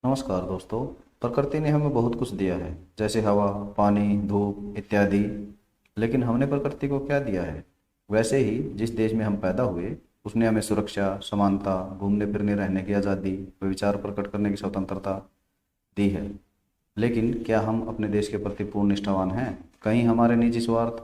नमस्कार दोस्तों। प्रकृति ने हमें बहुत कुछ दिया है, जैसे हवा, पानी, धूप इत्यादि। लेकिन हमने प्रकृति को क्या दिया है? वैसे ही जिस देश में हम पैदा हुए, उसने हमें सुरक्षा, समानता, घूमने फिरने रहने की आज़ादी व विचार प्रकट करने की स्वतंत्रता दी है। लेकिन क्या हम अपने देश के प्रति पूर्ण निष्ठावान हैं? कहीं हमारे निजी स्वार्थ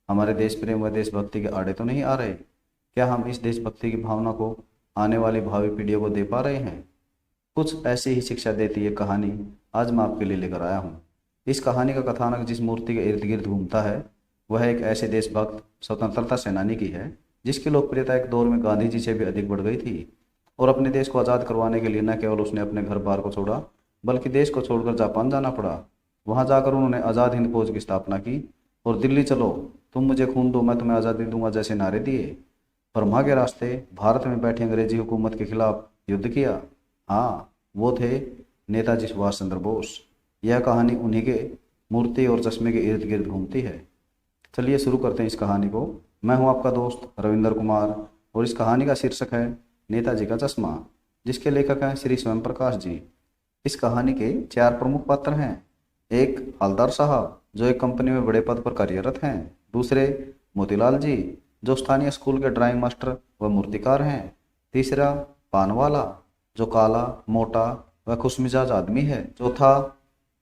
हमारे देश प्रेम व देशभक्ति के आड़े तो नहीं आ रहे? क्या हम इस देशभक्ति की भावना को आने वाली भावी पीढ़ियों को दे पा रहे हैं? कुछ ऐसी ही शिक्षा देती है कहानी आज मैं आपके लिए लेकर आया हूँ। इस कहानी का कथानक जिस मूर्ति के इर्द गिर्द घूमता है, वह एक ऐसे देशभक्त स्वतंत्रता सेनानी की है जिसकी लोकप्रियता एक दौर में गांधी जी से भी अधिक बढ़ गई थी। और अपने देश को आज़ाद करवाने के लिए न केवल उसने अपने घर बार को छोड़ा, बल्कि देश को छोड़कर जापान जाना पड़ा। वहाँ जाकर उन्होंने आज़ाद हिंद फौज की स्थापना की और दिल्ली चलो, तुम मुझे खून दो, मैं तुम्हें आज़ादी दूंगा जैसे नारे दिए। बर्मा के रास्ते भारत में बैठी अंग्रेजी हुकूमत के खिलाफ युद्ध किया। हाँ, वो थे नेताजी सुभाष चंद्र बोस। यह कहानी उन्हीं के मूर्ति और चश्मे के इर्द गिर्द घूमती है। चलिए शुरू करते हैं इस कहानी को। मैं हूं आपका दोस्त रविंदर कुमार और इस कहानी का शीर्षक है नेताजी का चश्मा, जिसके लेखक हैं श्री स्वयं प्रकाश जी। इस कहानी के चार प्रमुख पात्र हैं। एक हवलदार साहब, जो एक कंपनी में बड़े पद पर कार्यरत हैं। दूसरे मोतीलाल जी, जो स्थानीय स्कूल के ड्राइंग मास्टर व मूर्तिकार हैं। तीसरा पानवाला, जो काला, मोटा व खुशमिजाज आदमी है। चौथा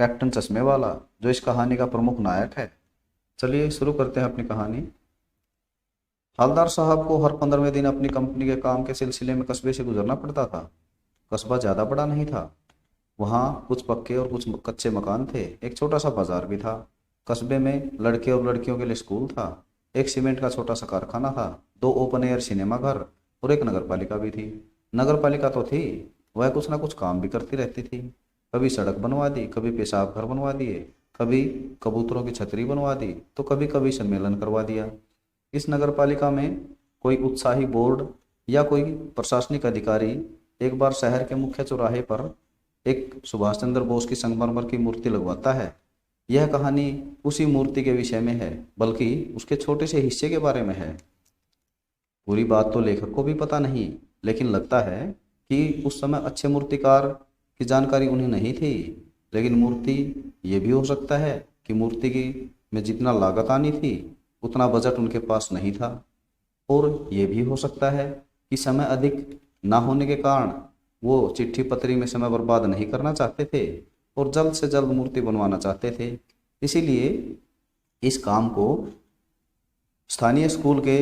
कैप्टन चश्मे वाला, जो इस कहानी का प्रमुख नायक है। चलिए शुरू करते हैं अपनी कहानी। हवलदार साहब को हर 15वें दिन अपनी कंपनी के काम के सिलसिले में कस्बे से गुजरना पड़ता था। कस्बा ज़्यादा बड़ा नहीं था। वहाँ कुछ पक्के और कुछ कच्चे मकान थे। एक छोटा सा बाजार भी था। कस्बे में लड़के और लड़कियों के लिए स्कूल था। एक सीमेंट का छोटा सा कारखाना था। 2 ओपन एयर सिनेमा घर और एक नगर पालिका भी थी। नगर पालिका तो थी, वह कुछ ना कुछ काम भी करती रहती थी। कभी सड़क बनवा दी, कभी पेशाब घर बनवा दिए, कभी कबूतरों की छतरी बनवा दी, तो कभी कभी सम्मेलन करवा दिया। इस नगर पालिका में कोई उत्साही बोर्ड या कोई प्रशासनिक अधिकारी एक बार शहर के मुख्य चौराहे पर एक सुभाष चंद्र बोस की संगमरमर की मूर्ति लगवाता है। यह कहानी उसी मूर्ति के विषय में है, बल्कि उसके छोटे से हिस्से के बारे में है। पूरी बात तो लेखक को भी पता नहीं, लेकिन लगता है कि उस समय अच्छे मूर्तिकार की जानकारी उन्हें नहीं थी। लेकिन मूर्ति ये भी हो सकता है कि मूर्ति की में जितना लागत आनी थी उतना बजट उनके पास नहीं था। और ये भी हो सकता है कि समय अधिक ना होने के कारण वो चिट्ठी पत्री में समय बर्बाद नहीं करना चाहते थे और जल्द से जल्द मूर्ति बनवाना चाहते थे। इसीलिए इस काम को स्थानीय स्कूल के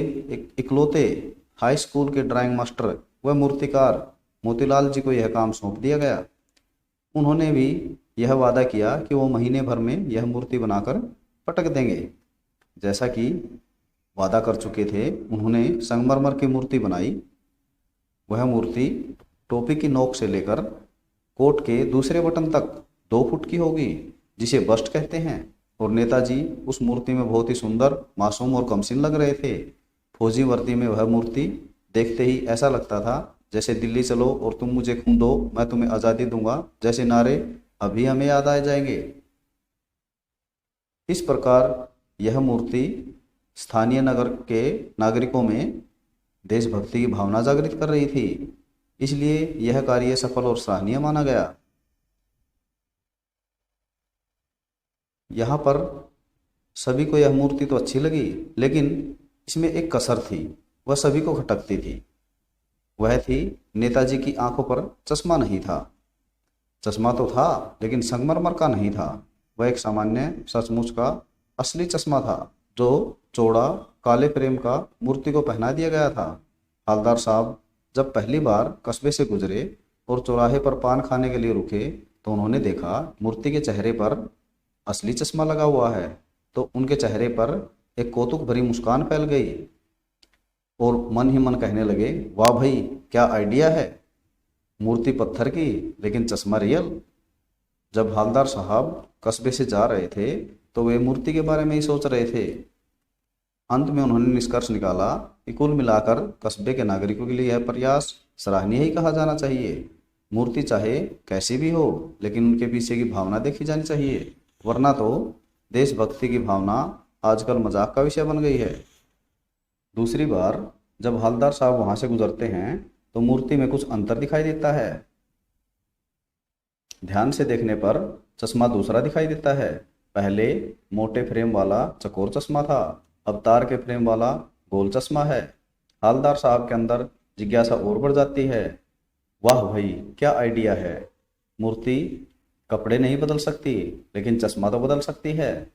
इकलौते हाई स्कूल के ड्राइंग मास्टर व मूर्तिकार मोतीलाल जी को यह काम सौंप दिया गया। उन्होंने भी यह वादा किया कि वो महीने भर में यह मूर्ति बनाकर पटक देंगे। जैसा कि वादा कर चुके थे, उन्होंने संगमरमर की मूर्ति बनाई। वह मूर्ति टोपी की नोक से लेकर कोट के दूसरे बटन तक 2 फुट की होगी, जिसे बस्ट कहते हैं। और नेताजी उस मूर्ति में बहुत ही सुंदर, मासूम और कमसीन लग रहे थे। फौजी वर्दी में वह मूर्ति देखते ही ऐसा लगता था जैसे दिल्ली चलो और तुम मुझे खून दो, मैं तुम्हें आज़ादी दूंगा जैसे नारे अभी हमें याद आ जाएंगे। इस प्रकार यह मूर्ति स्थानीय नगर के नागरिकों में देशभक्ति की भावना जागृत कर रही थी। इसलिए यह कार्य सफल और सराहनीय माना गया। यहाँ पर सभी को यह मूर्ति तो अच्छी लगी, लेकिन इसमें एक कसर थी, वह सभी को खटकती थी। वह थी नेताजी की आंखों पर चश्मा नहीं था। चश्मा तो था, लेकिन संगमरमर का नहीं था। वह एक सामान्य सचमुच का असली चश्मा था, जो चौड़ा काले फ्रेम का मूर्ति को पहना दिया गया था। हवलदार साहब जब पहली बार कस्बे से गुजरे और चौराहे पर पान खाने के लिए रुके, तो उन्होंने देखा मूर्ति के चेहरे पर असली चश्मा लगा हुआ है। तो उनके चेहरे पर एक कौतुक भरी मुस्कान फैल गई और मन ही मन कहने लगे, वाह भाई, क्या आइडिया है। मूर्ति पत्थर की, लेकिन चश्मा रियल। जब हवलदार साहब कस्बे से जा रहे थे तो वे मूर्ति के बारे में ही सोच रहे थे। अंत में उन्होंने निष्कर्ष निकाला कि कुल मिलाकर कस्बे के नागरिकों के लिए यह प्रयास सराहनीय ही कहा जाना चाहिए। मूर्ति चाहे कैसी भी हो, लेकिन उनके पीछे की भावना देखी जानी चाहिए, वरना तो देशभक्ति की भावना आजकल मजाक का विषय बन गई है। दूसरी बार जब हवलदार साहब वहां से गुजरते हैं तो मूर्ति में कुछ अंतर दिखाई देता है। ध्यान से देखने पर चश्मा दूसरा दिखाई देता है। पहले मोटे फ्रेम वाला चकोर चश्मा था, अब तार के फ्रेम वाला गोल चश्मा है। हवलदार साहब के अंदर जिज्ञासा और बढ़ जाती है। वाह भाई, क्या आइडिया है। मूर्ति कपड़े नहीं बदल सकती, लेकिन चश्मा तो बदल सकती है।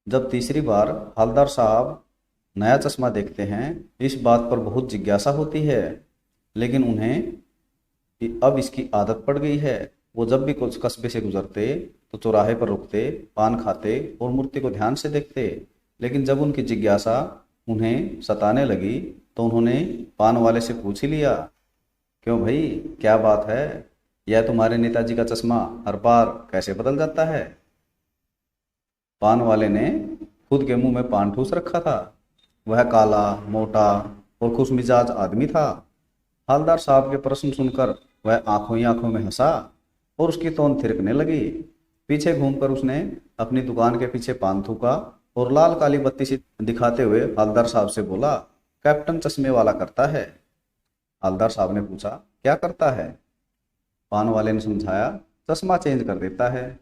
जब तीसरी बार हवलदार साहब नया चश्मा देखते हैं, इस बात पर बहुत जिज्ञासा होती है, लेकिन उन्हें अब इसकी आदत पड़ गई है। वो जब भी कुछ कस्बे से गुजरते तो चौराहे पर रुकते, पान खाते और मूर्ति को ध्यान से देखते। लेकिन जब उनकी जिज्ञासा उन्हें सताने लगी तो उन्होंने पान वाले से पूछ ही लिया, क्यों भाई, क्या बात है, यह तुम्हारे नेताजी का चश्मा हर बार कैसे बदल जाता है। पान वाले ने खुद के मुंह में पान ठूस रखा था। वह काला, मोटा और खुशमिजाज आदमी था। हवलदार साहब के प्रश्न सुनकर वह आंखों ही आंखों में हंसा और उसकी तोंद थिरकने लगी। पीछे घूमकर उसने अपनी दुकान के पीछे पान थूका और लाल काली बत्ती सी दिखाते हुए हवलदार साहब से बोला, कैप्टन चश्मे वाला करता है। हवलदार साहब ने पूछा, क्या करता है। पान वाले ने समझाया, चश्मा चेंज कर देता है।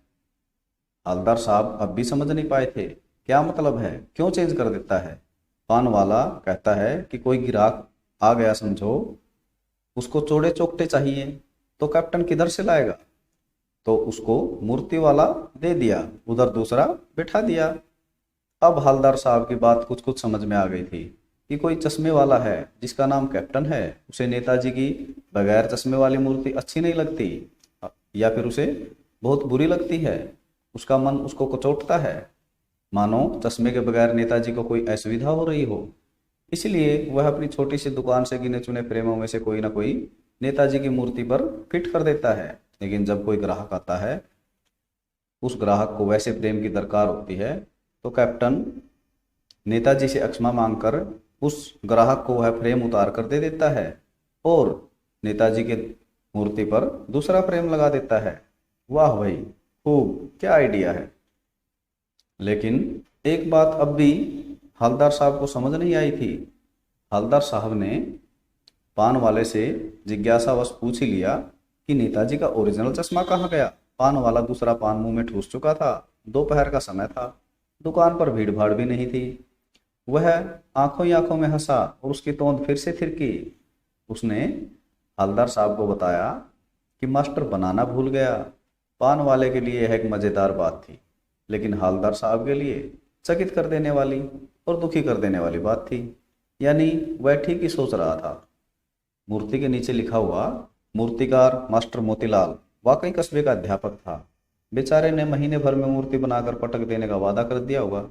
हवलदार साहब अब भी समझ नहीं पाए थे, क्या मतलब है, क्यों चेंज कर देता है। पान वाला कहता है कि कोई ग्राहक आ गया समझो, उसको चौड़े चौकटे चाहिए तो कैप्टन किधर से लाएगा, तो उसको मूर्ति वाला दे दिया, उधर दूसरा बिठा दिया। अब हवलदार साहब की बात कुछ कुछ समझ में आ गई थी कि कोई चश्मे वाला है जिसका नाम कैप्टन है, उसे नेताजी की बगैर चश्मे वाली मूर्ति अच्छी नहीं लगती, या फिर उसे बहुत बुरी लगती है। उसका मन उसको कचोटता है, मानो चश्मे के बगैर नेताजी को कोई असुविधा हो रही हो। इसलिए वह अपनी छोटी सी दुकान से गिने चुने फ्रेमों में से कोई ना कोई नेताजी की मूर्ति पर फिट कर देता है। लेकिन जब कोई ग्राहक आता है, उस ग्राहक को वैसे फ्रेम की दरकार होती है, तो कैप्टन नेताजी से अक्षमा मांगकर उस ग्राहक को वह फ्रेम उतार कर दे देता है और नेताजी के मूर्ति पर दूसरा फ्रेम लगा देता है। वाह भाई, खूब, क्या आइडिया है। लेकिन एक बात अब भी हवलदार साहब को समझ नहीं आई थी। हवलदार साहब ने पान वाले से जिज्ञासावश पूछ ही लिया कि नेताजी का ओरिजिनल चश्मा कहाँ गया। पान वाला दूसरा पान मुंह में ठूस चुका था। दोपहर का समय था, दुकान पर भीड़ भाड़ भी नहीं थी। वह आंखों ही आंखों में हंसा और उसकी तोंद फिर से थिरकी। उसने हवलदार साहब को बताया कि मास्टर बनाना भूल गया। पान वाले के लिए यह एक मज़ेदार बात थी, लेकिन हवलदार साहब के लिए चकित कर देने वाली और दुखी कर देने वाली बात थी। यानी वह ठीक ही सोच रहा था। मूर्ति के नीचे लिखा हुआ मूर्तिकार मास्टर मोतीलाल वाकई कस्बे का अध्यापक था। बेचारे ने महीने भर में मूर्ति बनाकर पटक देने का वादा कर दिया होगा।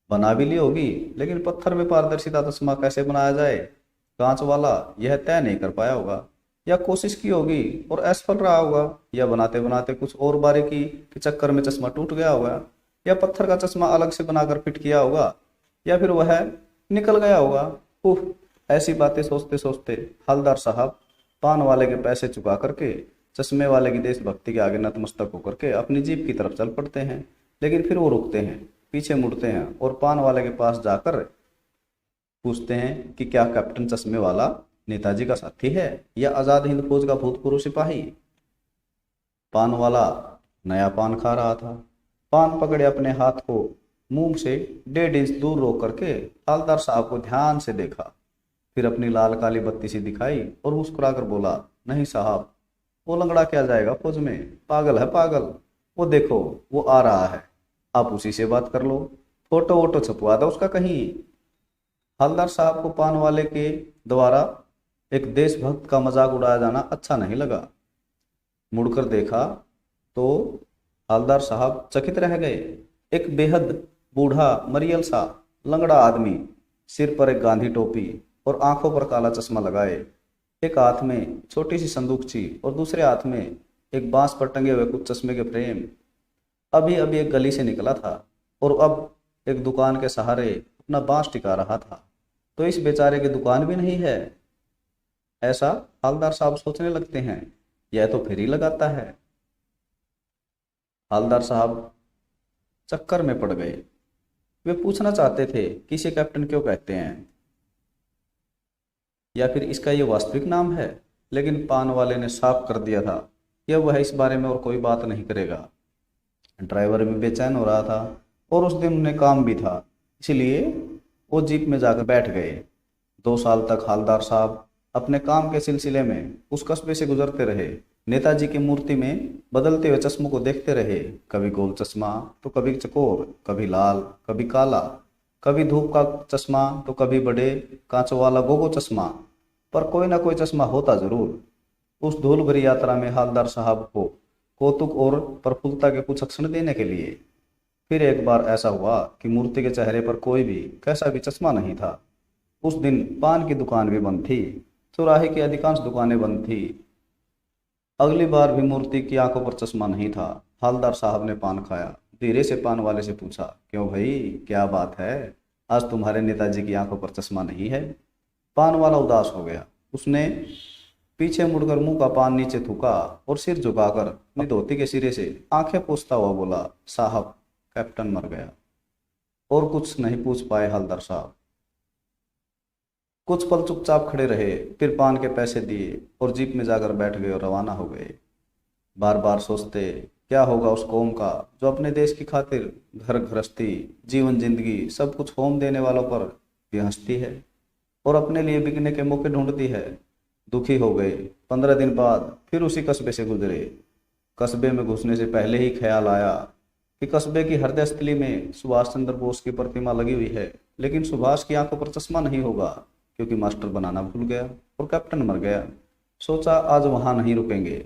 बना भी ली होगी, लेकिन पत्थर में पारदर्शिता चश्मा कैसे बनाया जाए, कांच वाला, यह तय नहीं कर पाया होगा। या कोशिश की होगी और असफल रहा होगा, या बनाते बनाते कुछ और बारीकी के चक्कर में चश्मा टूट गया होगा, या पत्थर का चश्मा अलग से बनाकर फिट किया होगा, या फिर वह निकल गया होगा। उफ, ऐसी बातें सोचते सोचते हवलदार साहब पान वाले के पैसे चुका करके चश्मे वाले की देशभक्ति के आगे नतमस्तक होकर के अपनी जीप की तरफ चल पड़ते हैं। लेकिन फिर वो रुकते हैं, पीछे मुड़ते हैं और पान वाले के पास जाकर पूछते हैं कि क्या कैप्टन चश्मे वाला नेताजी का साथी है या आजाद हिंद फौज का भूतपूर्व सिपाही। पान वाला नया पान खा रहा था। पान पकड़े अपने हाथ को मुंह से 1.5 इंच दूर रोक करके हवलदार साहब को ध्यान से देखा, फिर अपनी लाल काली बत्ती सी दिखाई और मुस्कुराकर बोला, नहीं साहब, वो लंगड़ा क्या जाएगा फौज में, पागल है पागल। वो देखो, वो आ रहा है, आप उसी से बात कर लो, फोटो वोटो छपवा दो उसका कहीं। हवलदार साहब को पान वाले के द्वारा एक देशभक्त का मजाक उड़ाया जाना अच्छा नहीं लगा। मुड़कर देखा तो हवलदार साहब चकित रह गए। एक बेहद बूढ़ा मरियल सा लंगड़ा आदमी, सिर पर एक गांधी टोपी और आंखों पर काला चश्मा लगाए, एक हाथ में छोटी सी संदूकची और दूसरे हाथ में एक बांस पर टंगे हुए कुछ चश्मे के फ्रेम, अभी अभी एक गली से निकला था और अब एक दुकान के सहारे अपना बांस टिका रहा था। तो इस बेचारे की दुकान भी नहीं है, ऐसा हवलदार साहब सोचने लगते हैं। यह तो फिर ही लगाता है। हवलदार साहब चक्कर में पड़ गए। वे पूछना चाहते थे कि इसे कैप्टन क्यों कहते हैं, या फिर इसका ये वास्तविक नाम है, लेकिन पान वाले ने साफ कर दिया था कि अब वह इस बारे में और कोई बात नहीं करेगा। ड्राइवर भी बेचैन हो रहा था और उस दिन उन्हें काम भी था, इसलिए वो जीप में जाकर बैठ गए। 2 साल तक हवलदार साहब अपने काम के सिलसिले में उस कस्बे से गुजरते रहे। नेताजी की मूर्ति में बदलते हुए चश्मों को देखते रहे, कभी गोल चश्मा तो कभी चकोर, कभी लाल कभी काला, कभी धूप का चश्मा तो कभी बड़े कांचों वाला गोगो चश्मा, पर कोई ना कोई चश्मा होता जरूर। उस धूल भरी यात्रा में हवलदार साहब को कौतुक और प्रफुल्लता के कुछ क्षण देने के लिए फिर एक बार ऐसा हुआ कि मूर्ति के चेहरे पर कोई भी कैसा भी चश्मा नहीं था। उस दिन पान की दुकान भी बंद थी, चौराहे की अधिकांश दुकानें बंद थी। अगली बार भी मूर्ति की आंखों पर चश्मा नहीं था। हवलदार साहब ने पान खाया, धीरे से पान वाले से पूछा, क्यों भाई, क्या बात है, आज तुम्हारे नेताजी की आंखों पर चश्मा नहीं है? पान वाला उदास हो गया। उसने पीछे मुड़कर मुंह का पान नीचे थूका और सिर झुकाकर अपनी धोती के सिरे से आंखें पोंछता हुआ बोला, साहब, कैप्टन मर गया। और कुछ नहीं पूछ पाए हवलदार साहब। कुछ पल चुपचाप खड़े रहे, फिर पान के पैसे दिए और जीप में जाकर बैठ गए और रवाना हो गए। बार बार सोचते क्या होगा उस कौम का जो अपने देश की खातिर घर गृहस्थी, जीवन जिंदगी सब कुछ होम देने वालों पर भी हंसती है और अपने लिए बिकने के मौके ढूंढती है। दुखी हो गए। 15 दिन बाद फिर उसी कस्बे से गुजरे। कस्बे में घुसने से पहले ही ख्याल आया कि कस्बे की हृदय स्थली में सुभाष चंद्र बोस की प्रतिमा लगी हुई है, लेकिन सुभाष की आंखों पर चश्मा नहीं होगा क्योंकि मास्टर बनाना भूल गया और कैप्टन मर गया। सोचा आज वहां नहीं रुकेंगे,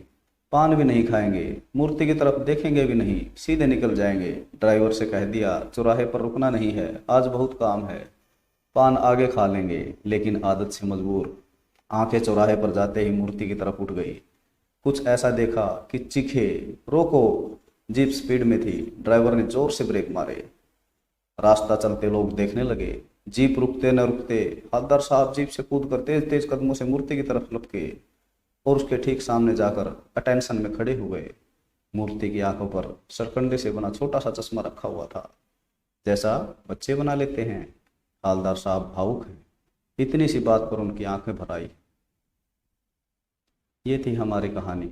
पान भी नहीं खाएंगे, मूर्ति की तरफ देखेंगे भी नहीं, सीधे निकल जाएंगे। ड्राइवर से कह दिया चौराहे पर रुकना नहीं है, आज बहुत काम है, पान आगे खा लेंगे। लेकिन आदत से मजबूर आंखें चौराहे पर जाते ही मूर्ति की तरफ उठ गई। कुछ ऐसा देखा कि चीखे, रोको। जीप स्पीड में थी। ड्राइवर ने जोर से ब्रेक मारे। रास्ता चलते लोग देखने लगे। जीप रुकते न रुकते हवलदार साहब जीप से कूद कर तेज तेज कदमों से मूर्ति की तरफ लपके और उसके ठीक सामने जाकर अटेंशन में खड़े हो गए। मूर्ति की आंखों पर सरकंडे से बना छोटा सा चश्मा रखा हुआ था, जैसा बच्चे बना लेते हैं। हवलदार साहब भावुक हैं। इतनी सी बात पर उनकी आंखें भर आई। ये थी हमारी कहानी।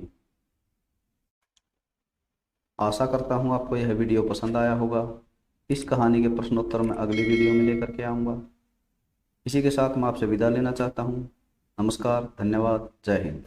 आशा करता हूँ आपको यह वीडियो पसंद आया होगा। इस कहानी के प्रश्नोत्तर मैं अगली वीडियो में लेकर के आऊँगा। इसी के साथ मैं आपसे विदा लेना चाहता हूँ। नमस्कार, धन्यवाद, जय हिंद।